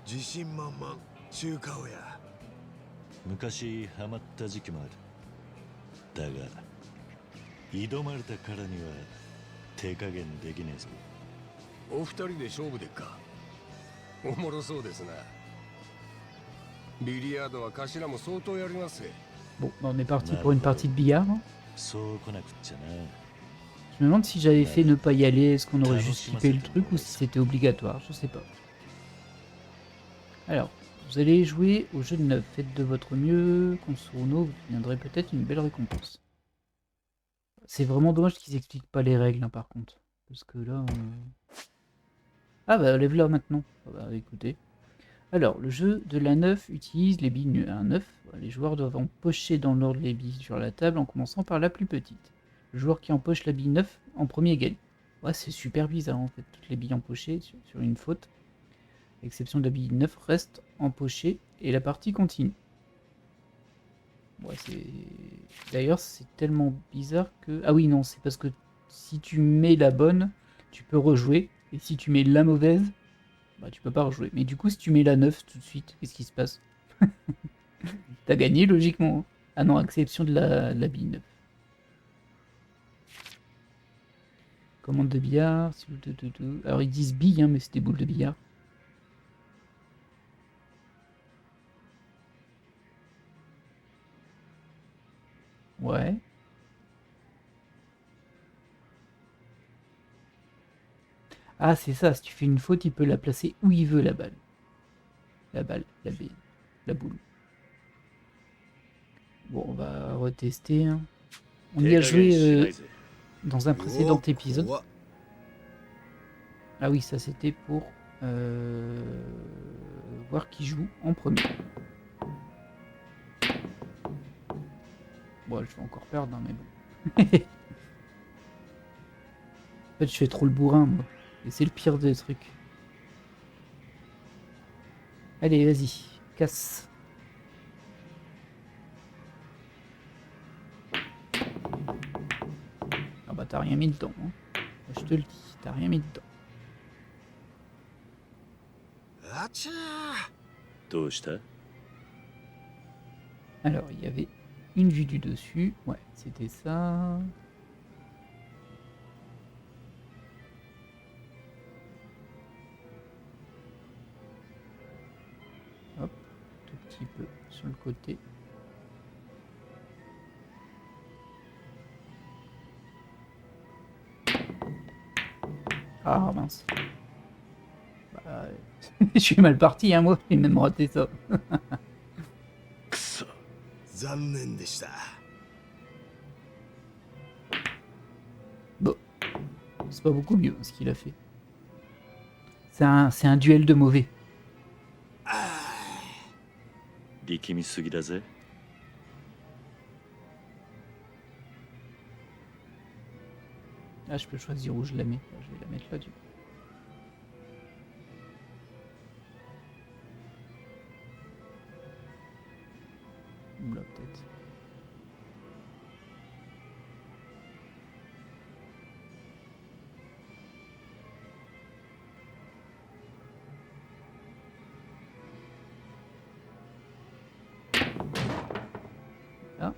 自信満々中華をや昔ハマった時期もあるだが挑まれたからには手加減できねえぞお二人で勝負でっかおもろそうですなビリヤードは頭も相当やりますぜ Bon, bah, on est parti pour une partie de billard. Hein. そう来なくっちゃな Je me demande si j'avais fait ne pas y aller, est-ce qu'on aurait juste skippé le truc ou si c'était obligatoire, je sais pas. Alors, vous allez jouer au jeu de 9, faites de votre mieux, Konsuruno vous viendrez peut-être une belle récompense. C'est vraiment dommage qu'ils expliquent pas les règles hein, par contre, parce que là... Ah bah lève-la maintenant, ah bah écoutez. Alors, le jeu de la 9 utilise les billes à 9, les joueurs doivent empocher dans l'ordre les billes sur la table en commençant par la plus petite. Le joueur qui empoche la bille 9 en premier gagne. Ouais, c'est super bizarre en fait, toutes les billes empochées sur une faute. L'exception de la bille 9 reste empochée et la partie continue. Ouais, c'est... D'ailleurs, c'est tellement bizarre que... Ah oui, non, c'est parce que si tu mets la bonne, tu peux rejouer. Et si tu mets la mauvaise, Bah tu peux pas rejouer. Mais du coup si tu mets la 9 tout de suite, qu'est-ce qui se passe? T'as gagné logiquement. Hein. Ah non, exception de la bille 9. Commande de billard. Alors ils disent billes, hein, mais c'est des boules de billard. Ouais. Ah c'est ça, si tu fais une faute, il peut la placer où il veut la balle. La balle, la boule. Bon, on va retester. Hein. On y a joué dans un précédent épisode. Ah oui, ça c'était pour voir qui joue en premier. Bon, je vais encore perdre, hein, mais bon. En fait, je fais trop le bourrin, moi. Et c'est le pire des trucs. Allez, vas-y, casse. Ah bah t'as rien mis dedans. Hein. Je te le dis, t'as rien mis dedans. Alors, il y avait une vue du dessus. Ouais, c'était ça. Hop, tout petit peu sur le côté. Ah mince. Bah, je suis mal parti, hein, moi. J'ai même raté ça. Bon, c'est pas beaucoup mieux ce qu'il a fait. C'est un duel de mauvais. Ah, je peux choisir où je la mets. Je vais la mettre là, du coup. Ou là, peut-être. Là.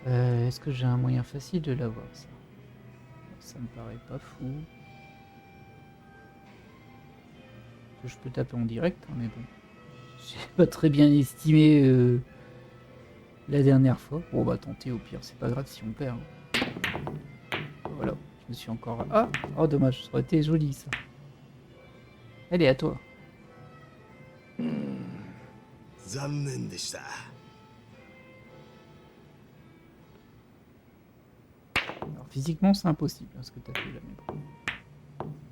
Est-ce que j'ai un moyen facile de l'avoir, ça? Ça me paraît pas fou. Je peux taper en direct, hein, mais bon. J'ai pas très bien estimé la dernière fois. Bon bah tenter au pire, c'est pas grave si on perd. Hein. Voilà, je me suis encore... Ah, oh dommage, ça aurait été joli ça. Allez, à toi. Alors physiquement c'est impossible hein, ce que t'as fait là, mais bon.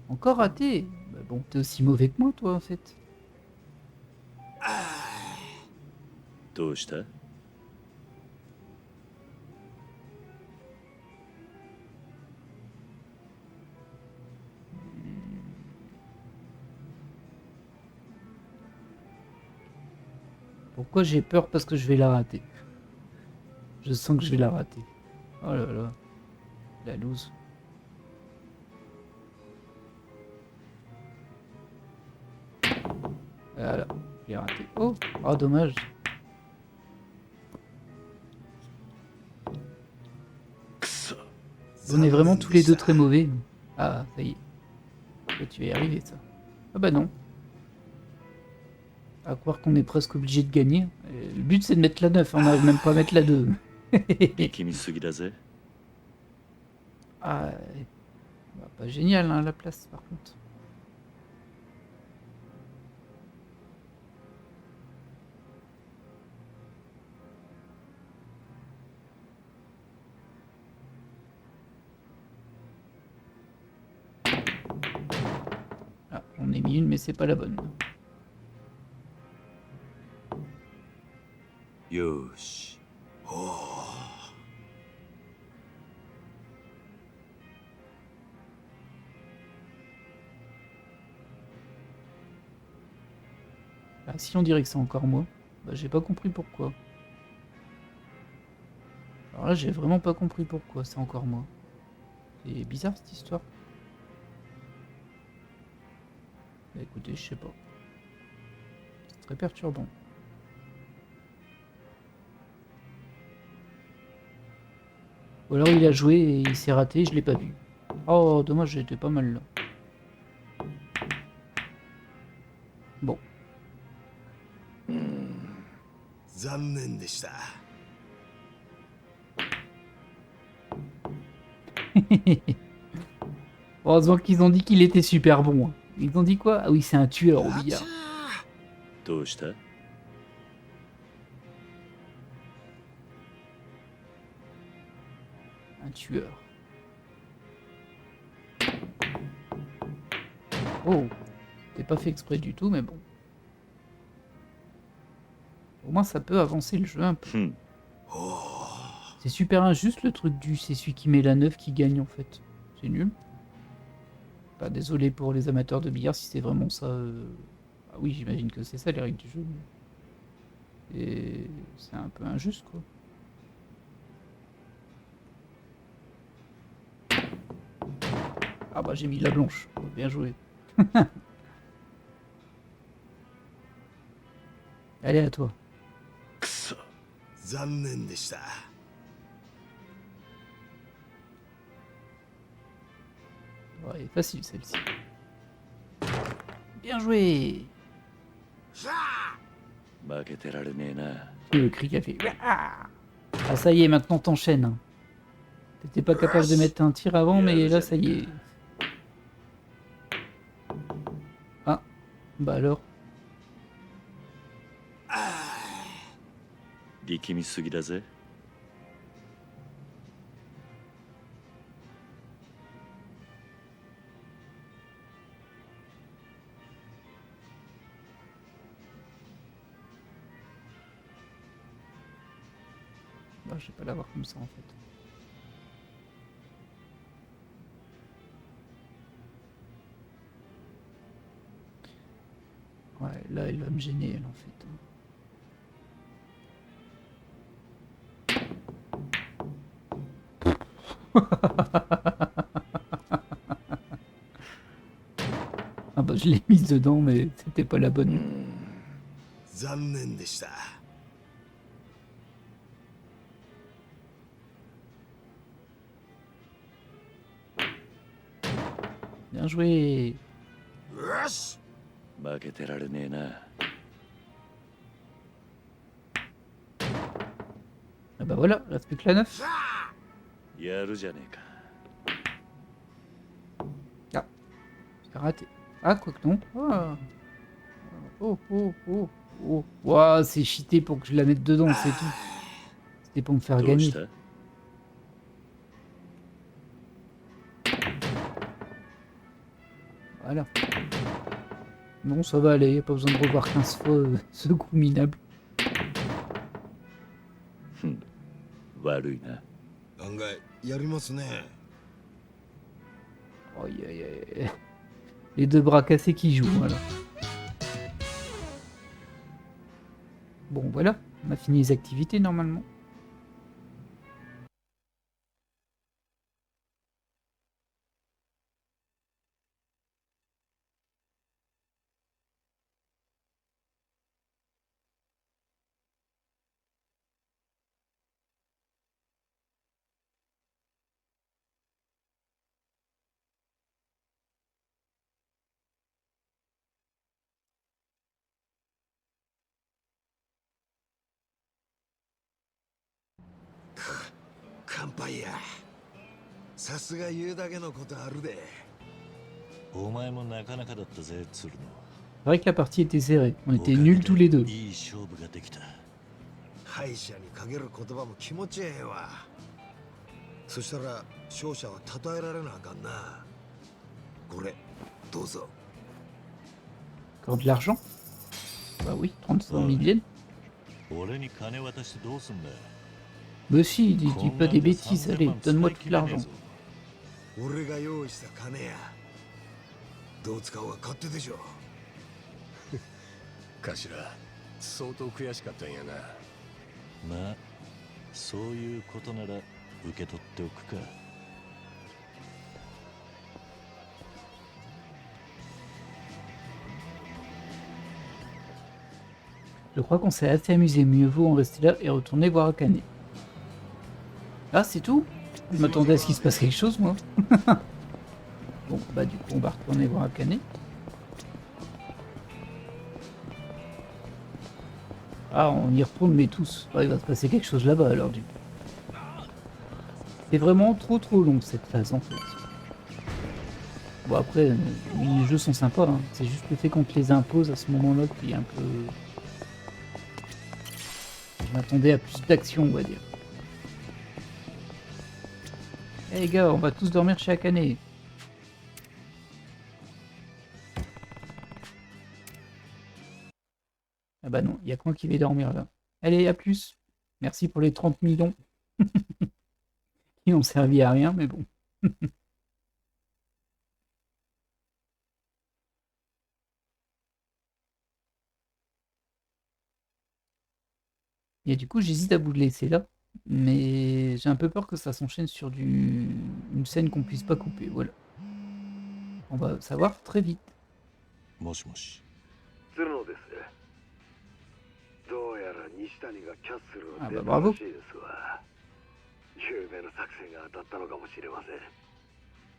Encore raté. Bah bon, t'es aussi mauvais que moi toi en fait. Pourquoi j'ai peur? Parce que je vais la rater. Je sens que je vais la rater. Oh là là. La loose. Voilà. J'ai raté. Oh, oh dommage. On est vraiment tous les deux très mauvais. Ah, ça y est. Toi, tu vas y arriver, ça. Ah bah non. À croire qu'on est presque obligé de gagner. Le but, c'est de mettre la 9. On n'arrive même pas à mettre la 2. Ah, bah, pas génial, hein, la place, par contre. Ah, on est mis une, mais c'est pas la bonne. Yosh. Ah, si on dirait que c'est encore moi, bah, j'ai pas compris pourquoi. Alors là, j'ai vraiment pas compris pourquoi, c'est encore moi. C'est bizarre cette histoire. Bah, écoutez, je sais pas. C'est très perturbant. Ou alors il a joué et il s'est raté, je l'ai pas vu. Oh, dommage, j'étais pas mal là. Bon. 残念でした。 Heureusement qu'ils ont dit qu'il était super bon. Hein. Ils ont dit quoi? Ah oui, c'est un tueur au billard. どうした？ Un tueur. Oh, c'était pas fait exprès du tout, mais bon. Au moins, ça peut avancer le jeu un peu. C'est super injuste le truc du c'est celui qui met la 9 qui gagne en fait. C'est nul. Pas désolé pour les amateurs de billard si c'est vraiment ça. Ah oui, j'imagine que c'est ça les règles du jeu. Et c'est un peu injuste quoi. Ah bah j'ai mis la blanche. Bien joué. Allez à toi. 残念でした。 Ouais, facile celle-ci. Bien joué. 負けてられねえな。 Le cri qui a fait. Ah ça y est, maintenant t'enchaînes. Hein. T'étais pas capable de mettre un tir avant, mais là ça y est. Ah, bah alors. 力みすぎだぜ。 Bah, je vais pas l'avoir comme ça en fait. Ouais, là elle va me gêner elle en fait. Ah bah je l'ai mise dedans mais c'était pas la bonne. 残念でした。 Bien joué. よし。 負けてられねえな。 Ah bah voilà, il reste plus que la 9. やるじゃねえか。 Ah, j'ai raté. Ah, quoi que non. Ah. Oh, oh, oh, oh. Ouah, c'est cheaté pour que je la mette dedans, c'est tout. C'était pour me faire どう gagner. した？ Voilà. Bon, ça va aller, y a pas besoin de revoir 15 fois ce coup minable. 悪いな。 案外やりますね。 Oh, les deux bras cassés qui jouent, voilà. Bon, voilà, on a fini les activités normalement. 乾杯や。さすが言うだけのことあるで。お前もなかなかだったぜ、鶴野。 C'est vrai que la partie était serrée, on était nuls tous les deux. いい勝負ができた。敗者にかける言葉も気持ちええわ。そしたら勝者は称えられなあかんな。これどうぞ。 Encore de l'argent? Bah oui, 35 000 yens. 俺に金渡してどうすんだよ。 Mais si, dis pas des bêtises, allez, donne-moi tout l'argent. 俺が用意した金や。どう使うか勝手でしょ。頭、相当悔しかったんやな。まあそういうことなら受け取っておくか。Je crois qu'on s'est assez amusé. Mieux vaut en rester là et retourner voir Akane. Ah, c'est tout? Je m'attendais à ce qu'il se passe quelque chose, moi. Bon, bah du coup, on va retourner voir Akane. Ah, on y retourne, mais tous. Ah, il va se passer quelque chose là-bas, alors, du coup. C'est vraiment trop long, cette phase, en fait. Bon, après, les jeux sont sympas, hein. C'est juste le fait qu'on te les impose à ce moment-là qui est un peu... Je m'attendais à plus d'action, on va dire. Eh les gars, on va tous dormir chez Akane. Ah bah non, il y a que moi qui vais dormir là. Allez, à plus. Merci pour les 30 millions. Qui n'ont servi à rien, mais bon. Et du coup, j'hésite à vous le laisser là. Mais j'ai un peu peur que ça s'enchaîne sur une scène qu'on puisse pas couper. Voilà. On va savoir très vite. もしもし。鶴野です。どうやら西谷がキャッスルを出たあブラボーらしいですわ。有名な作戦が当たったのかもしれません。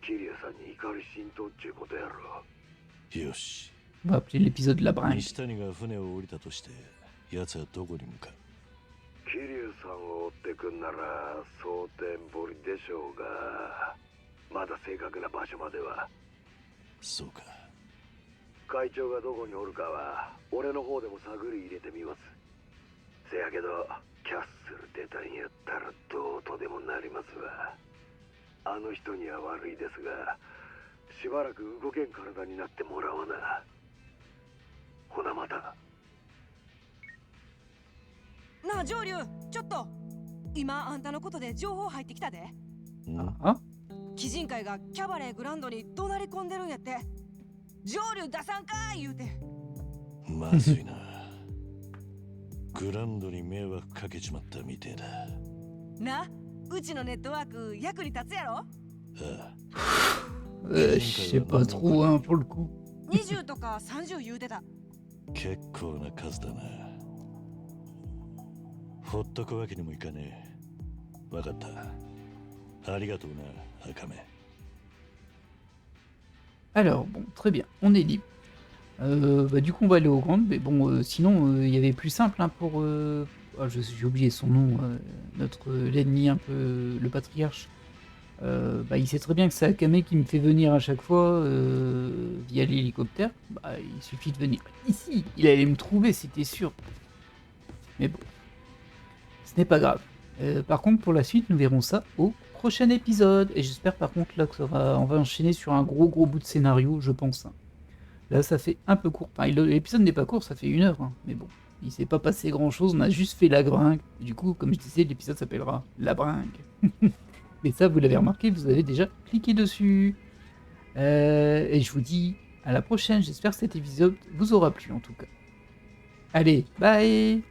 キリアさんに怒り浸透っちゅうことやろ。よし。 On va appeler l'épisode La Bringue. 西谷が船を降りたとして、奴はどこに向かう？キリアさんを追ってくんなら蒼天堀でしょうが、まだ正確な場所までは。そうか。会長がどこにおるかは俺の方でも探り入れてみます。せやけどキャッスル出たんやったらどうとでもなりますわ。あの人には悪いですが、しばらく動けん体になってもらわな。ほなまた。なあ上流、ちょっと今あんたのことで情報入ってきたで。あ鬼人会がキャバレーグランドに怒鳴り込んでるんやって。上流出さんかー言うて。まずいな。グランドに迷惑かけちまったみてえだ。な、うちのネットワーク役に立つやろ。ああ。Je sais pas trop, hein, pour le coup. 20とか30言うてた。結構な数だな。ほっとくわけにもいかねえ。わかった。ありがとうな、赤目。Alors, bon, très bien, on est libre. Bah, du coup, on va aller au grand, mais bon, sinon, il y avait plus simple hein, pour... j'ai oublié son nom, notre l'ennemi un peu, le patriarche. Bah, il sait très bien que c'est Akame qui me fait venir à chaque fois via l'hélicoptère. Bah, il suffit de venir ici, il allait me trouver, c'était sûr. Mais bon, ce n'est pas grave. Par contre, pour la suite, nous verrons ça au prochain épisode. Et j'espère par contre là que on va enchaîner sur un gros bout de scénario, je pense. Hein. Là, ça fait un peu court. Enfin, l'épisode n'est pas court, ça fait 1 heure. Hein. Mais bon, il s'est pas passé grand chose, on a juste fait la bringue. Et du coup, comme je disais, l'épisode s'appellera La Bringue. Mais ça, vous l'avez remarqué, vous avez déjà cliqué dessus. Et je vous dis à la prochaine. J'espère que cet épisode vous aura plu en tout cas. Allez, bye!